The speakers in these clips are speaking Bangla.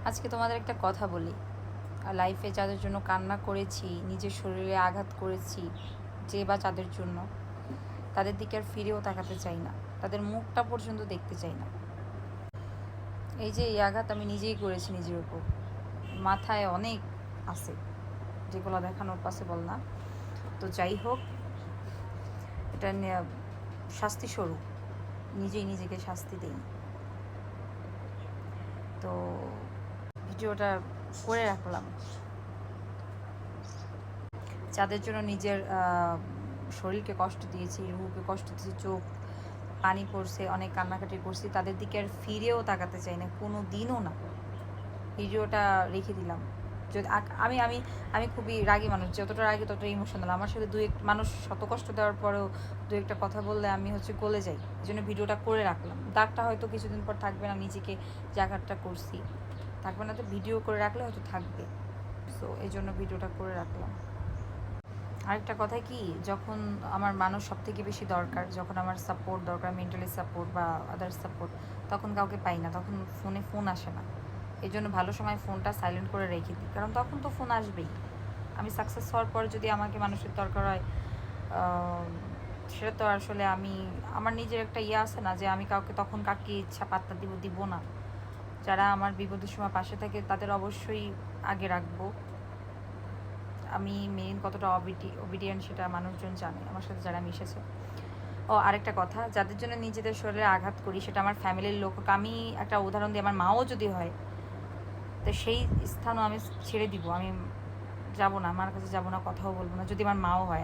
আজকে তোমাদের একটা কথা বলি। লাইফে যাদের জন্য কান্না করেছি, নিজের শরীরে আঘাত করেছি, যে বা যাদের জন্য, তাদের দিকে আর ফিরেও তাকাতে চাই না, তাদের মুখটা পর্যন্ত দেখতে চাই না। এই যে এই আঘাত আমি নিজেই করেছি নিজের উপর। মাথায় অনেক আছে যেগুলো দেখানোর পসিবল না। তো যাই হোক, এটা শাস্তি স্বরূপ নিজেই নিজেকে শাস্তি দেই। তো ভিডিওটা করে রাখলাম যাদের জন্য নিজের শরীরকে কষ্ট দিয়েছি, রুহকে কষ্ট দিয়েছি, চোখ পানি পড়ছে, অনেক কান্নাকাটি করছি, তাদের দিকে আর ফিরেও তাকাতে চাই না, কোনো দিনও না। ভিডিওটা রেখে দিলাম। যদি আমি আমি আমি খুবই রাগী মানুষ, যতটা রাগী ততটা ইমোশনাল। আমার সাথে দু এক মানুষ শত কষ্ট দেওয়ার পরেও দু একটা কথা বললে আমি গলে যাই। এই জন্য ভিডিওটা করে রাখলাম। দাগটা হয়তো কিছুদিন পর থাকবে না, নিজেকে যে আঘাতটা করছি থাকবে না, তো ভিডিও করে রাখলে হয়তো থাকবে। সো এই জন্য ভিডিওটা করে রাখলাম। আরেকটা কথা কি, যখন আমার মানুষ সব থেকে বেশি দরকার, যখন আমার সাপোর্ট দরকার, মেন্টালি সাপোর্ট বা আদার্স সাপোর্ট, তখন কাউকে পাই না, তখন ফোন আসে না। এই জন্য ভালো সময় ফোনটা সাইলেন্ট করে রেখে দিই, কারণ তখন তো ফোন আসবেই। আমি সাকসেস হওয়ার পর যদি আমাকে মানুষের দরকার হয়, সেটা তো আসলে আমার নিজের একটা আছে না, যে আমি কাউকে ইচ্ছা পাত্তা দিব না। যারা আমার বিপদের সময় পাশে থাকে তাদের অবশ্যই আগে রাখবো। আমি মেন কতটা অবিডিয়েন্ট সেটা মানুষজন জানে, আমার সাথে যারা মিশেছে। ও আরেকটা কথা, যাদের জন্য নিজেদের শরীরে আঘাত করি, সেটা আমার ফ্যামিলির লোক হোক। আমি একটা উদাহরণ দিই, আমার মাও যদি হয়, তো সেই স্থানও আমি ছেড়ে দিব। আমি যাব না, আমার কাছে যাব না, কথাও বলবো না, যদি আমার মাও হয়।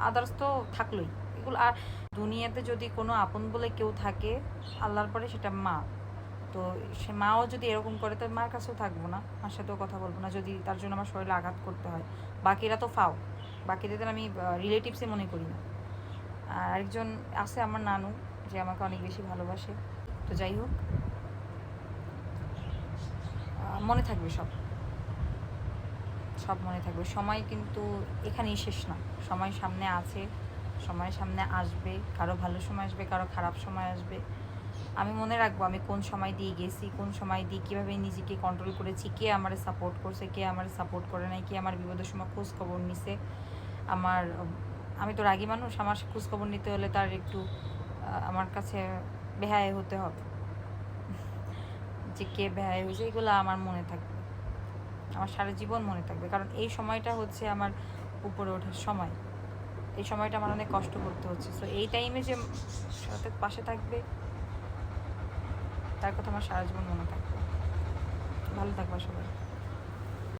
আদার্স তো থাকলোই এগুলো। আর দুনিয়াতে যদি কোনো আপন বলে কেউ থাকে আল্লাহর পরে, সেটা মা। তো সে মাও যদি এরকম করে, তো মার কাছেও থাকবো না, মার সাথেও কথা বলবো না, যদি তার জন্য আমার শরীরে আঘাত করতে হয়। বাকিরা তো ফাও, বাকিদের আমি রিলেটিভসই মনে করি না। আর আরেকজন আছে আমার নানু, যে আমাকে অনেক বেশি ভালোবাসে। তো যাই হোক, মনে থাকবে সব, সব মনে থাকবে। সময় কিন্তু এখানেই শেষ না, সময় সামনে আছে, সময় সামনে আসবে। কারো ভালো সময় আসবে, কারো খারাপ সময় আসবে। আমি মনে রাখবো আমি কোন সময় দিয়ে গেছি, কোন সময় দিয়ে কীভাবে নিজেকে কন্ট্রোল করেছি, কে আমার সাপোর্ট করছে, কে আমার সাপোর্ট করে নাই, কে আমার বিপদের সময় খোঁজ খবর নিছে। আমি তো রাগী মানুষ, আমার খোঁজ খবর নিতে হলে তার একটু আমার কাছে বেহায় হতে হবে। যে কে বেহায় হয়েছে, এগুলো আমার মনে থাকবে, আমার সারা জীবন মনে থাকবে। কারণ এই সময়টা হচ্ছে আমার উপরে ওঠার সময়, এই সময়টা আমার অনেক কষ্ট করতে হচ্ছে। সো এই টাইমে যে সাথে পাশে থাকবে, তার কথা আমার সারা জীবন মনে থাকবে। ভালো থাকবা সবাই।